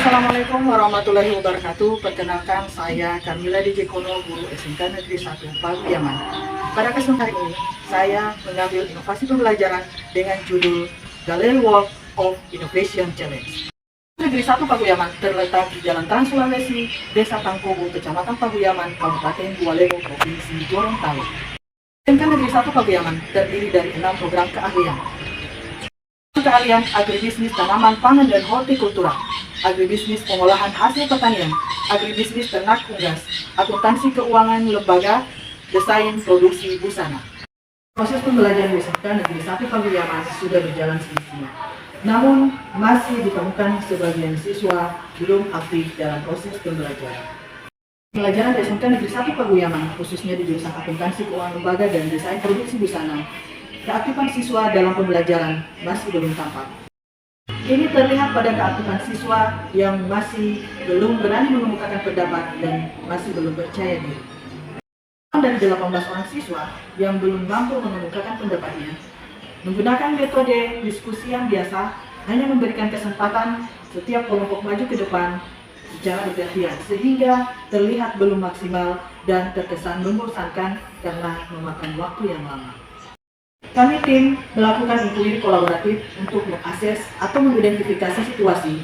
Assalamualaikum warahmatullahi wabarakatuh. Perkenalkan, saya Kamila Dijekono, guru SMK Negeri 1 Paguyaman. Pada kesempatan hari ini, saya mengambil inovasi pembelajaran dengan judul Gallery Walk of Innovation Challenge. Negeri 1 Paguyaman terletak di Jalan Trans Sulawesi, Desa Tangkobo, Kecamatan Paguyaman, Kabupaten Bualego, Provinsi Gorontalo. SMK Negeri 1 Paguyaman terdiri dari 6 program keahlian. Keahlian agribisnis tanaman pangan dan hortikultura, agribisnis pengolahan hasil pertanian, agribisnis ternak unggas, akuntansi keuangan lembaga, desain produksi busana. Proses pembelajaran di SMK Negeri 1 Paguyaman sudah berjalan semestinya. Namun, masih ditemukan sebagian siswa belum aktif dalam proses pembelajaran. Pembelajaran di SMK Negeri 1 Paguyaman, khususnya di jurusan akuntansi keuangan lembaga dan desain produksi busana, keaktifan siswa dalam pembelajaran masih belum tampak. Ini terlihat pada keaktifan siswa yang masih belum berani mengemukakan pendapat dan masih belum percaya diri. Dari 18 orang siswa yang belum mampu mengemukakan pendapatnya, menggunakan metode diskusi yang biasa, hanya memberikan kesempatan setiap kelompok maju ke depan secara bergantian, sehingga terlihat belum maksimal dan terkesan membosankan karena memakan waktu yang lama. Kami tim melakukan inquiry kolaboratif untuk mengakses atau mengidentifikasi situasi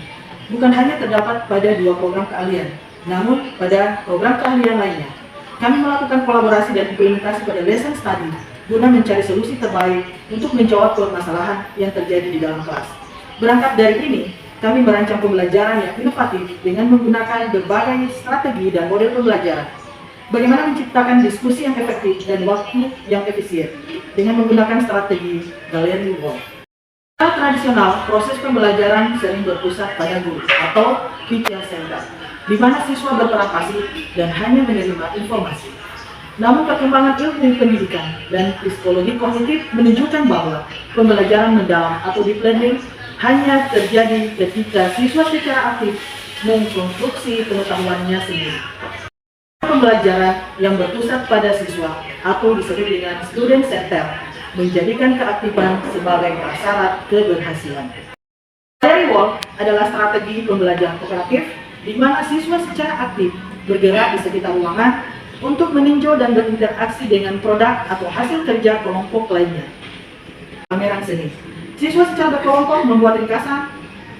bukan hanya terdapat pada 2 program keahlian, namun pada program keahlian lainnya. Kami melakukan kolaborasi dan implementasi pada lesson study guna mencari solusi terbaik untuk menjawab permasalahan yang terjadi di dalam kelas. Berangkat dari ini, kami merancang pembelajaran yang inovatif dengan menggunakan berbagai strategi dan model pembelajaran. Bagaimana menciptakan diskusi yang efektif dan waktu yang efisien dengan menggunakan strategi Gallery Walk. Secara tradisional, proses pembelajaran sering berpusat pada guru atau teacher center, di mana siswa berperan pasif dan hanya menerima informasi. Namun perkembangan ilmu pendidikan dan psikologi kognitif menunjukkan bahwa pembelajaran mendalam atau deep learning hanya terjadi ketika siswa secara aktif mengkonstruksi pengetahuannya sendiri. Pembelajaran yang berpusat pada siswa atau disebut dengan student center menjadikan keaktifan sebagai prasyarat keberhasilan. Gallery Walk adalah strategi pembelajaran kooperatif di mana siswa secara aktif bergerak di sekitar ruangan untuk meninjau dan berinteraksi dengan produk atau hasil kerja kelompok lainnya. Pameran seni. Siswa secara berkelompok membuat ringkasan,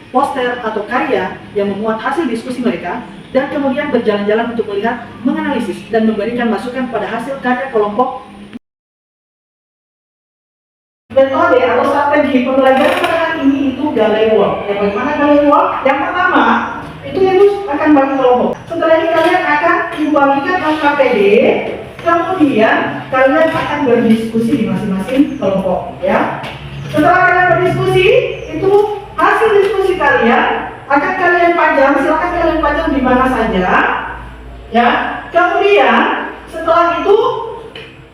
poster atau karya yang memuat hasil diskusi mereka dan kemudian berjalan-jalan untuk melihat, menganalisis, dan memberikan masukan pada hasil karya kelompok. Metode atau strategi pembelajaran pada hari ini itu Gallery Walk. Bagaimana Gallery Walk? Yang pertama, itu Ibu akan bagi kelompok. Setelah ini kalian akan membagikan LKPD, kemudian kalian akan berdiskusi di masing-masing kelompok. Ya. Setelah kalian berdiskusi, itu hasil diskusi kalian akan kalian pajang, silakan kalian pajang di mana saja, ya. Kemudian setelah itu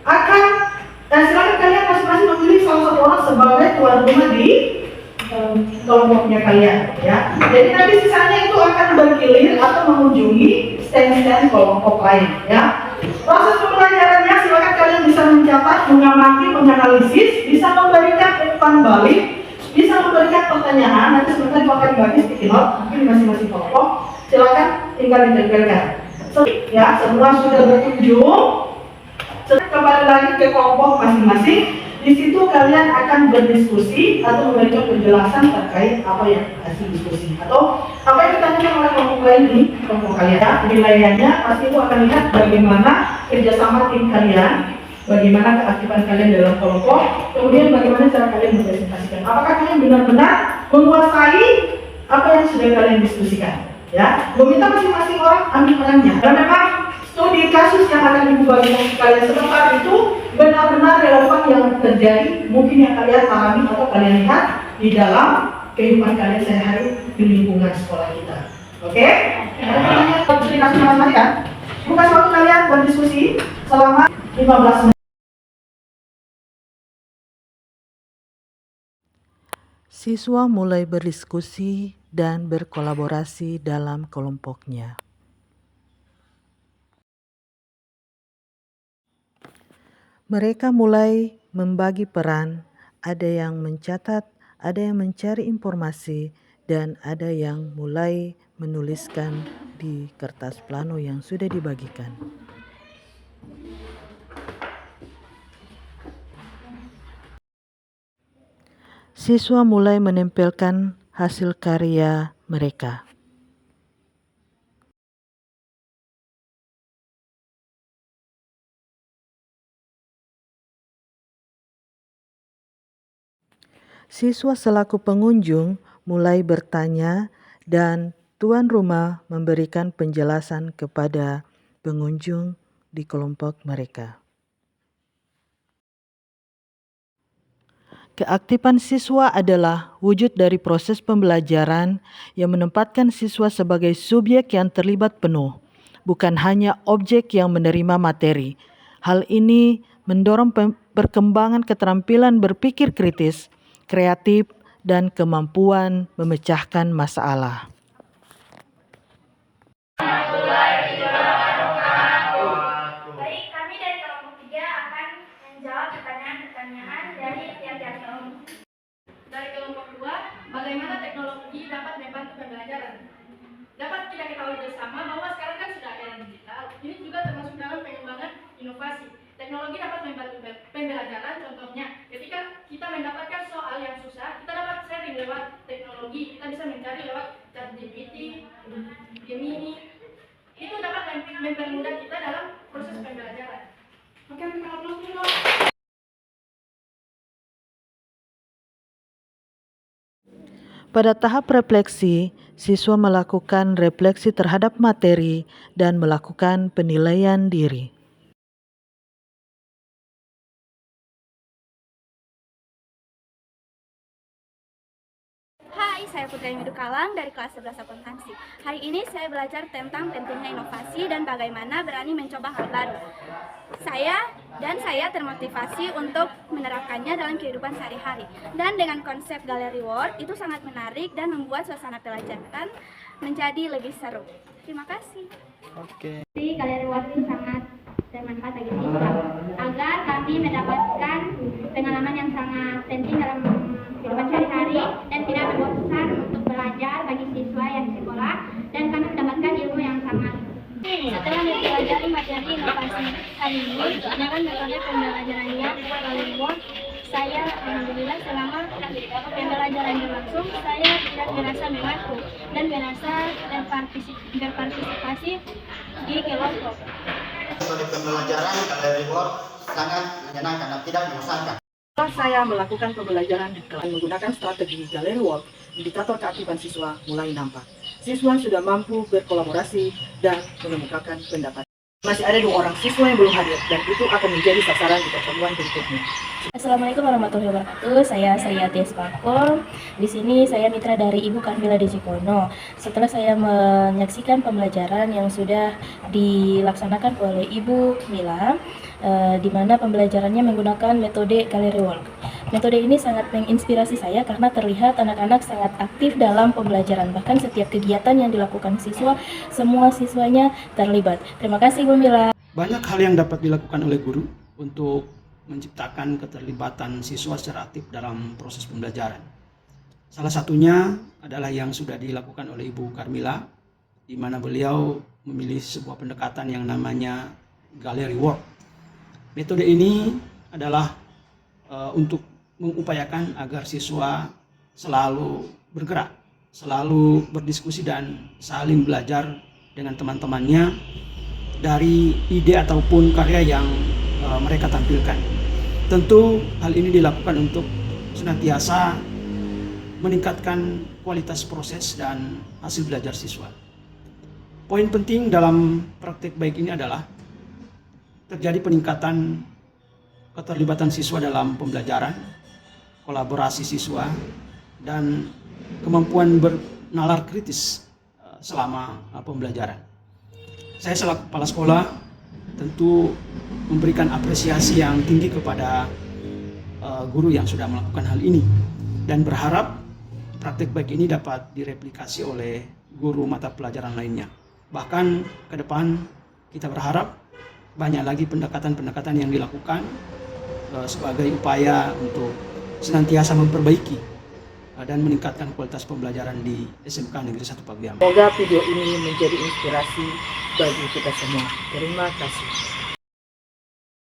akan silakan kalian masing-masing memilih salah satu orang sebagai tuan rumah di kelompoknya kalian, ya. Jadi nanti sisanya itu akan bergilir atau mengunjungi stand-stand kelompok lain, ya. Proses pembelajarannya silakan kalian bisa mencatat, mengamati, menganalisis, bisa memberikan umpan balik, bisa memberikan pertanyaan. Nanti sebentar Ibu akan bagi sticky note mungkin di masing-masing kelompok. Silakan tinggal ditempelkan. Ya, semua sudah berkunjung. Kembali lagi ke kelompok masing-masing. Di situ kalian akan berdiskusi atau memberikan penjelasan terkait apa yang hasil diskusi atau apa yang ditanyakan oleh kelompok lain di kelompok kalian. Penilaiannya pasti Ibu akan lihat bagaimana kerjasama tim kalian, bagaimana keaktifan kalian dalam kelompok, kemudian bagaimana cara kalian mempresentasikan. Apakah kalian benar-benar menguasai apa yang sudah kalian diskusikan? Ya, meminta masing-masing orang ambil perannya. Dan memang studi kasus yang akan Ibu bagikan kalian sebentar itu benar-benar relevan yang terjadi, mungkin yang kalian alami atau kalian lihat di dalam kehidupan kalian sehari-hari di lingkungan sekolah kita. Oke? Ada pertanyaan studi kasus masing-masing kan? Bukan waktu kalian berdiskusi selama 15 menit. Siswa mulai berdiskusi dan berkolaborasi dalam kelompoknya. Mereka mulai membagi peran, ada yang mencatat, ada yang mencari informasi, dan ada yang mulai menuliskan di kertas plano yang sudah dibagikan. Siswa mulai menempelkan hasil karya mereka. Siswa selaku pengunjung mulai bertanya dan tuan rumah memberikan penjelasan kepada pengunjung di kelompok mereka. Keaktifan siswa adalah wujud dari proses pembelajaran yang menempatkan siswa sebagai subjek yang terlibat penuh, bukan hanya objek yang menerima materi. Hal ini mendorong perkembangan keterampilan berpikir kritis, kreatif, dan kemampuan memecahkan masalah. Baik, kami dari kelompok 3 akan menjawab pertanyaan-pertanyaan dari tiap-tiap kelompok. Dari kelompok 2, bagaimana teknologi dapat membantu pembelajaran? Dapat kita ketahui bersama bahwa sekarang kan sudah era digital, ini juga termasuk dalam pengembangan inovasi. Teknologi dapat membantu pembelajaran, contohnya ketika kita mendapatkan soal yang susah, kita dapat sharing lewat teknologi, kita bisa mencari lewat ChatGPT, Gemini. Itu dapat mempermudah kita dalam proses pembelajaran. Oke, Pada tahap refleksi, siswa melakukan refleksi terhadap materi dan melakukan penilaian diri. Hai, saya Putri Midukalang dari kelas 11 akuntansi. Hari ini saya belajar tentang pentingnya inovasi dan bagaimana berani mencoba hal baru. Saya termotivasi untuk menerapkannya dalam kehidupan sehari-hari. Dan dengan konsep Gallery World itu sangat menarik dan membuat suasana pelajaran menjadi lebih seru. Terima kasih. Oke. Gallery World itu sangat bermanfaat bagi siswa agar kami mendapatkan pengalaman yang sangat penting dalam kehidupan sehari-hari dan tidak berbosan untuk belajar bagi siswa yang di sekolah, dan kami mendapatkan ilmu yang sangat. Setelah mempelajari materi inovasi hari ini dengan metode pembelajarannya Gallery World, saya alhamdulillah selama pembelajaran berlangsung saya tidak merasa mengantuk dan merasa berpartisipasi di kelompok. Metode pembelajaran Gallery World sangat menyenangkan dan tidak membosankan. Setelah saya melakukan pembelajaran di kelas menggunakan strategi Gallery World, indikator keaktifan siswa mulai nampak. Siswa sudah mampu berkolaborasi dan mengemukakan pendapat. Masih ada 2 orang siswa yang belum hadir dan itu akan menjadi sasaran di pertemuan berikutnya. Assalamualaikum warahmatullahi wabarakatuh. Saya Ties Pakom. Di sini saya mitra dari Ibu Carmila Dejikono. Setelah saya menyaksikan pembelajaran yang sudah dilaksanakan oleh Ibu Mila, di mana pembelajarannya menggunakan metode Gallery World. Metode ini sangat menginspirasi saya karena terlihat anak-anak sangat aktif dalam pembelajaran. Bahkan setiap kegiatan yang dilakukan siswa, semua siswanya terlibat. Terima kasih Bu Mila. Banyak hal yang dapat dilakukan oleh guru untuk menciptakan keterlibatan siswa secara aktif dalam proses pembelajaran. Salah satunya adalah yang sudah dilakukan oleh Ibu Carmila, di mana beliau memilih sebuah pendekatan yang namanya Gallery World. Metode ini adalah untuk mengupayakan agar siswa selalu bergerak, selalu berdiskusi dan saling belajar dengan teman-temannya dari ide ataupun karya yang mereka tampilkan. Tentu hal ini dilakukan untuk senantiasa meningkatkan kualitas proses dan hasil belajar siswa. Poin penting dalam praktik baik ini adalah terjadi peningkatan keterlibatan siswa dalam pembelajaran, kolaborasi siswa, dan kemampuan bernalar kritis selama pembelajaran. Saya selaku kepala sekolah tentu memberikan apresiasi yang tinggi kepada guru yang sudah melakukan hal ini dan berharap praktik baik ini dapat direplikasi oleh guru mata pelajaran lainnya. Bahkan ke depan kita berharap banyak lagi pendekatan-pendekatan yang dilakukan sebagai upaya untuk senantiasa memperbaiki dan meningkatkan kualitas pembelajaran di SMK Negeri 1 Pagiaman. Semoga video ini menjadi inspirasi bagi kita semua. Terima kasih.